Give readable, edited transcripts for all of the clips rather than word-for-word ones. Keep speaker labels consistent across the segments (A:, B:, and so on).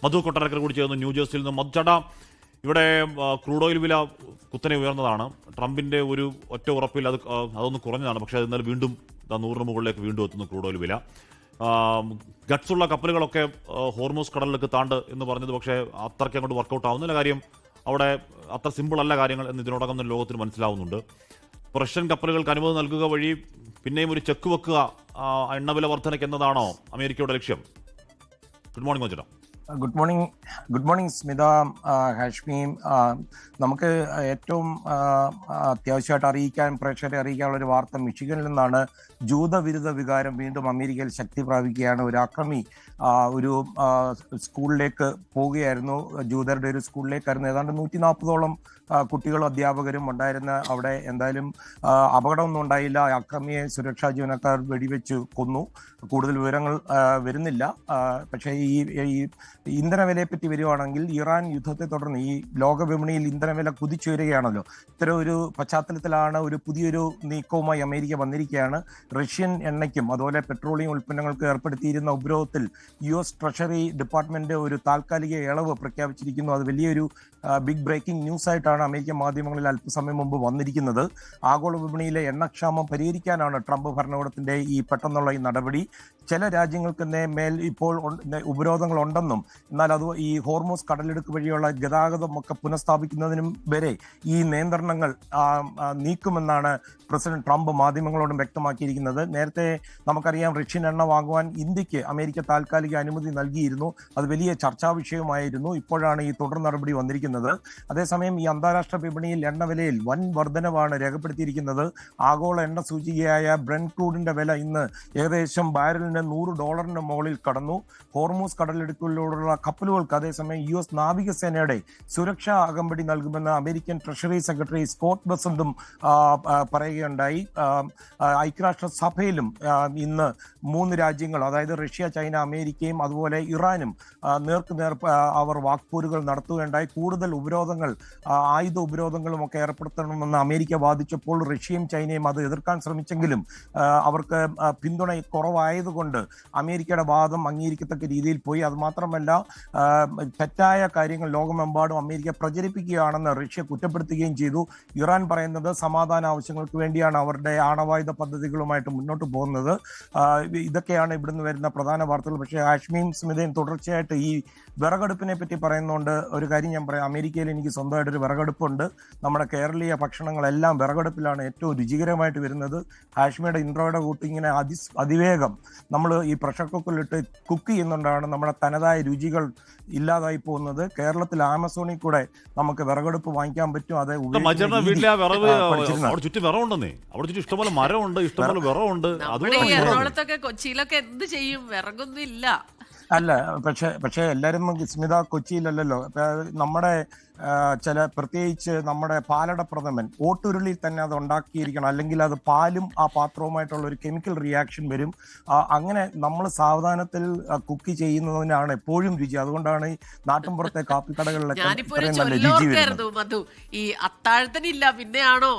A: മധു കൊട്ടാരക്കര കൂടി ചേർന്ന് ന്യൂജേഴ്സിയിൽ നിന്ന്. മധുചേട്ടാ, ഇവിടെ ക്രൂഡ് ഓയിൽ വില കുത്തനെ ഉയർന്നതാണ്. ട്രംപിന്റെ ഒരു ഒറ്റ ഉറപ്പിൽ അതൊന്ന് കുറഞ്ഞതാണ്. പക്ഷേ അത് ഇന്നലെ വീണ്ടും 100 മുകളിലേക്ക് വീണ്ടും എത്തുന്നു ക്രൂഡ് ഓയിൽ വില. ഗട്ട്സുള്ള കപ്പലുകളൊക്കെ ഹോർമൂസ് കടലിലേക്ക് താണ്ട് എന്ന് പറഞ്ഞത് പക്ഷേ അത്രയ്ക്ക് അങ്ങോട്ട് വർക്കൗട്ട് ആവുന്നില്ല. കാര്യം അവിടെ അത്ര സിമ്പിൾ അല്ല കാര്യങ്ങൾ എന്ന് ഇതിനോടകം തന്നെ ലോകത്തിന് മനസ്സിലാവുന്നുണ്ട്. റഷ്യൻ കപ്പലുകൾക്ക് അനുമതി നൽകുക വഴി പിന്നെയും ഒരു ചെക്ക് വെക്കുക എണ്ണവില വർധനയ്ക്ക് എന്നതാണോ അമേരിക്കയുടെ ലക്ഷ്യം? ഗുഡ് മോർണിംഗ് മധുചേട്ടാ.
B: ഗുഡ് മോർണിംഗ് സ്മിത, ഹാഷ്മിയും. നമുക്ക് ഏറ്റവും അത്യാവശ്യമായിട്ട് പ്രേക്ഷകരെ അറിയിക്കാനുള്ള ഒരു വാർത്ത മിഷിഗനിൽ നിന്നാണ്. ജൂതവിരുദ്ധ വികാരം വീണ്ടും അമേരിക്കയിൽ ശക്തി പ്രാപിക്കുകയാണ്. ഒരു അക്രമി ഒരു സ്കൂളിലേക്ക് പോവുകയായിരുന്നു. ജൂതരുടെ ഒരു സ്കൂളിലേക്കായിരുന്നു. ഏതാണ്ട് 140ഓളം കുട്ടികളും അധ്യാപകരും ഉണ്ടായിരുന്ന അവിടെ എന്തായാലും അപകടമൊന്നും ഉണ്ടായില്ല. അക്രമിയെ സുരക്ഷാ ജീവനക്കാർ വെടിവെച്ച് കൊന്നു. കൂടുതൽ വിവരങ്ങൾ വരുന്നില്ല. പക്ഷേ ഈ ഇന്ധനവിലയെ പറ്റി വരുവാണെങ്കിൽ ഇറാൻ യുദ്ധത്തെ തുടർന്ന് ഈ ലോകവിപണിയിൽ ഇന്ധനവില കുതിച്ചുയരുകയാണല്ലോ. ഇത്തരം ഒരു പശ്ചാത്തലത്തിലാണ് ഒരു പുതിയൊരു നീക്കവുമായി അമേരിക്ക വന്നിരിക്കുകയാണ്. റഷ്യൻ എണ്ണയ്ക്കും അതുപോലെ പെട്രോളിയം ഉൽപ്പന്നങ്ങൾക്ക് ഏർപ്പെടുത്തിയിരുന്ന ഉപരോധത്തിൽ US ട്രഷറി ഡിപ്പാർട്ട്മെന്റ് ഒരു താൽക്കാലിക ഇളവ് പ്രഖ്യാപിച്ചിരിക്കുന്നു. അത് വലിയൊരു ബിഗ് ബ്രേക്കിംഗ് ന്യൂസ് ആയിട്ടാണ് അമേരിക്കൻ മാധ്യമങ്ങളിൽ അല്പസമയം മുമ്പ് വന്നിരിക്കുന്നത്. ആഗോള വിപണിയിലെ എണ്ണക്ഷാമം പരിഹരിക്കാനാണ് ട്രംപ് ഭരണകൂടത്തിന്റെ ഈ പെട്ടെന്നുള്ള ഈ നടപടി. ചില രാജ്യങ്ങൾക്ക് മേൽ ഇപ്പോൾ ഉപരോധങ്ങൾ ഉണ്ടെന്നും എന്നാൽ അത് ഈ ഹോർമൂസ് കടലിടുക്ക് വഴിയുള്ള ഗതാഗതം ഒക്കെ പുനഃസ്ഥാപിക്കുന്നതിനും വരെ ഈ നിയന്ത്രണങ്ങൾ നീക്കുമെന്നാണ് പ്രസിഡന്റ് ട്രംപ് മാധ്യമങ്ങളോടും വ്യക്തമാക്കിയിരിക്കുന്നത്. നേരത്തെ നമുക്കറിയാം റഷ്യൻ എണ്ണ വാങ്ങുവാൻ ഇന്ത്യക്ക് അമേരിക്ക താൽക്കാലിക അനുമതി നൽകിയിരുന്നു. അത് വലിയ ചർച്ചാ വിഷയമായിരുന്നു. ഇപ്പോഴാണ് ഈ തുടർ നടപടി വന്നിരിക്കുന്നത്. അതേസമയം ഈ അന്താരാഷ്ട്ര വിപണിയിൽ എണ്ണവിലയിൽ വൻ വർധനവാണ് രേഖപ്പെടുത്തിയിരിക്കുന്നത്. ആഗോള എണ്ണ സൂചികയായ ബ്രെന്റ് ക്രൂഡിന്റെ വില ഇന്ന് ഏകദേശം ബാരലിന് $100 മുകളിൽ കടന്നു. ഹോർമൂസ് കടലിടുക്കിലൂടെയുള്ള കപ്പലുകൾക്ക് അതേസമയം US നാവികസേനയുടെ സുരക്ഷാ അകമ്പടി നൽകുമെന്ന് അമേരിക്കൻ ട്രഷറി സെക്രട്ടറി സ്കോട്ട് ബെസന്റും പറയുകയുണ്ടായി. ഐക്യരാഷ്ട്ര സഭയിലും ഇന്ന് 3 രാജ്യങ്ങൾ, അതായത് റഷ്യ, ചൈന, അമേരിക്കയും അതുപോലെ ഇറാനും നേർക്കുനേർ അവർ വാക്പോരുകൾ നടത്തുകയുണ്ടായി. കൂടുതൽ ഉപരോധങ്ങൾ, ആയുധ ഉപരോധങ്ങളും ഒക്കെ ഏർപ്പെടുത്തണമെന്ന് അമേരിക്ക വാദിച്ചപ്പോൾ റഷ്യയും ചൈനയും അത് എതിർക്കാൻ ശ്രമിച്ചെങ്കിലും അവർക്ക് പിന്തുണ കുറവായതുകൊണ്ട് അമേരിക്കയുടെ വാദം അംഗീകരിക്കത്തക്ക രീതിയിൽ പോയി. അത് മാത്രമല്ല, തെറ്റായ കാര്യങ്ങൾ ലോകമെമ്പാടും അമേരിക്ക പ്രചരിപ്പിക്കുകയാണെന്ന് റഷ്യ കുറ്റപ്പെടുത്തുകയും ചെയ്തു. ഇറാൻ പറയുന്നത് സമാധാന ആവശ്യങ്ങൾക്ക് വേണ്ടിയാണ് അവരുടെ ആണവായുധ പദ്ധതികളുമായിട്ട് മുന്നോട്ട് പോകുന്നത്. ഇതൊക്കെയാണ് ഇവിടുന്ന് വരുന്ന പ്രധാന വാർത്തകൾ. പക്ഷേ ഹാഷ്മിയും സ്മിതയും തുടർച്ചയായിട്ട് ഈ വിറകടുപ്പിനെ പറ്റി പറയുന്നതുകൊണ്ട് ഒരു കാര്യം ഞാൻ പറയാം. അമേരിക്കയിൽ എനിക്ക് സ്വന്തമായിട്ടൊരു വിറകടുപ്പുണ്ട്. നമ്മുടെ കേരളീയ ഭക്ഷണങ്ങളെല്ലാം വിറകടുപ്പിലാണ് ഏറ്റവും രുചികരമായിട്ട് വരുന്നത്. ഹാഷ്മിയുടെ ഇൻട്രോയുടെ കൂട്ടി ഇങ്ങനെ അതിവേഗം നമ്മൾ ഈ പ്രഷർ കുക്കറിലിട്ട് കുക്ക് ചെയ്യുന്നുണ്ടാണ് നമ്മുടെ തനതായ രുചികൾ ഇല്ലാതായി പോകുന്നത്. കേരളത്തിൽ ആമസോണിൽ കൂടെ നമുക്ക് വിറകടുപ്പ് വാങ്ങിക്കാൻ പറ്റും. അത്
A: ഇഷ്ടംപോലെ മരമുണ്ട്, ഇഷ്ടംപോലെ വിറവുണ്ട്.
C: എറണാകുളത്തൊക്കെ കൊച്ചിയിലൊക്കെ എന്ത് ചെയ്യും? വിറകൊന്നും ഇല്ല.
B: അല്ല, പക്ഷേ എല്ലാവരും സ്മിത കൊച്ചിയിലല്ലല്ലോ. നമ്മുടെ പ്രത്യേകിച്ച് നമ്മുടെ പാലട പ്രഥമൻ ഓട്ടുരുളിൽ തന്നെ അത് ഉണ്ടാക്കിയിരിക്കണം. അല്ലെങ്കിൽ അത് പാലും ആ പാത്രവുമായിട്ടുള്ള ഒരു കെമിക്കൽ റിയാക്ഷൻ വരും. അങ്ങനെ നമ്മൾ സാവധാനത്തിൽ കുക്ക് ചെയ്യുന്നതിനാണ് എപ്പോഴും രുചി. അതുകൊണ്ടാണ് ഈ നാട്ടിൻപുറത്തെ കാപ്പിക്കടകളിലൊക്കെ
C: മധു, ഈ അത്താഴത്തിനില്ല പിന്നെയാണോ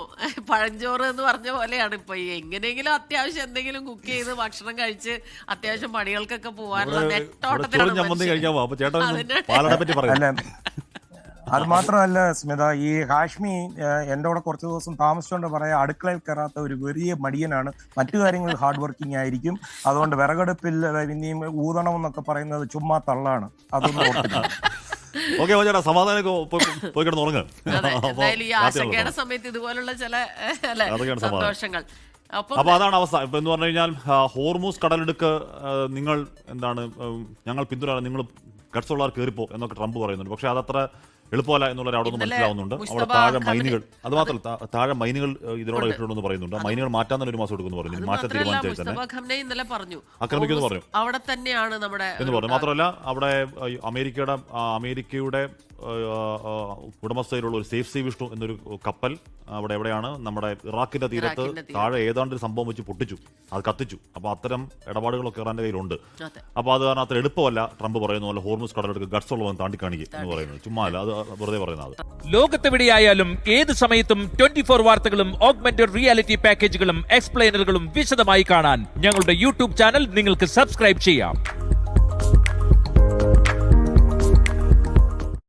C: പഴഞ്ചോറ് എന്ന് പറഞ്ഞ പോലെയാണ് ഇപ്പൊ. എങ്ങനെയെങ്കിലും അത്യാവശ്യം എന്തെങ്കിലും കുക്ക് ചെയ്ത് ഭക്ഷണം കഴിച്ച് അത്യാവശ്യം പണികൾക്കൊക്കെ പോവാനുള്ള
B: അല്ല, അത് മാത്രമല്ല സ്മിത, ഈ ഹാഷ്മി എൻ്റെ കൂടെ കുറച്ച് ദിവസം താമസിച്ചുകൊണ്ട് പറയാം, അടുക്കളയിൽ കയറാത്ത ഒരു വലിയ മടിയനാണ്. മറ്റു കാര്യങ്ങളിൽ ഹാർഡ് വർക്കിംഗ് ആയിരിക്കും. അതുകൊണ്ട് വിറകടുപ്പിൽ ഇനിയും ഊതണം എന്നൊക്കെ പറയുന്നത് ചുമ്മാ തള്ളാണ്. അതൊന്നും ഓർത്തില്ല.
C: ആശങ്കയുടെ സമയത്ത് ഇതുപോലുള്ള ചില സന്തോഷങ്ങൾ.
A: അപ്പൊ അതാണ് അവസ്ഥ. ഇപ്പൊ എന്ന് പറഞ്ഞു കഴിഞ്ഞാൽ ഹോർമൂസ് കടലെടുക്ക് നിങ്ങൾ എന്താണ് ഞങ്ങൾ പിന്തുണ, നിങ്ങൾ ഗട്ട്സുള്ളവർ കയറിപ്പോ എന്നൊക്കെ ട്രംപ് പറയുന്നുണ്ട്. പക്ഷെ അതത്ര എളുപ്പമല്ല എന്നുള്ളത് അവിടെ ഒന്ന് മനസ്സിലാവുന്നുണ്ട്. അവിടെ താഴെ മൈനുകൾ, അത് മാത്രമല്ല താഴെ മൈനുകൾ ഇതിനോട് ഇട്ടുണ്ടെന്ന് പറയുന്നുണ്ട്. മൈനുകൾ മാറ്റാൻ തന്നെ 1 മാസം എടുക്കുന്നു പറഞ്ഞു. മാറ്റാൻ തീരുമാനിച്ചാൽ തന്നെ ആക്രമിക്കുമെന്ന് പറഞ്ഞു.
C: അവിടെ തന്നെയാണ് നമ്മുടെ
A: എന്ന് പറഞ്ഞു. മാത്രമല്ല അവിടെ അമേരിക്കയുടെ ഉടമസ്ഥയിലുള്ള ഒരു സേഫ് സീ വിഷ്ണു എന്നൊരു കപ്പൽ അവിടെ എവിടെയാണ് നമ്മുടെ ഇറാഖിന്റെ തീരത്ത് താഴെ ഏതാണ്ട് ഒരു സംഭവം വെച്ച് പൊട്ടിച്ചു, അത് കത്തിച്ചു. അപ്പൊ അത്തരം ഇടപാടുകളൊക്കെ ഇറാന്റെ കയ്യിലുണ്ട്. അപ്പൊ അത് കാരണം അത്ര എളുപ്പമല്ല ട്രംപ് പറയുന്ന പോലെ ഹോർമൂസ് കടലെടുക്ക് ഗട്ട്സ് ഉള്ളവൻ താണ്ടിക്കാണിക്കുക എന്ന് പറയുന്നത്. ചുമ്മാ അല്ല, അത് വെറുതെ പറയുന്നത്.
D: ലോകത്തെവിടെയായാലും ഏത് സമയത്തും 24 വാർത്തകളും ഓഗ്മെന്റഡ് റിയാലിറ്റി പാക്കേജുകളും എക്സ്പ്ലെയിനറുകളും വിശദമായി കാണാൻ ഞങ്ങളുടെ യൂട്യൂബ് ചാനൽ നിങ്ങൾക്ക് സബ്സ്ക്രൈബ് ചെയ്യാം.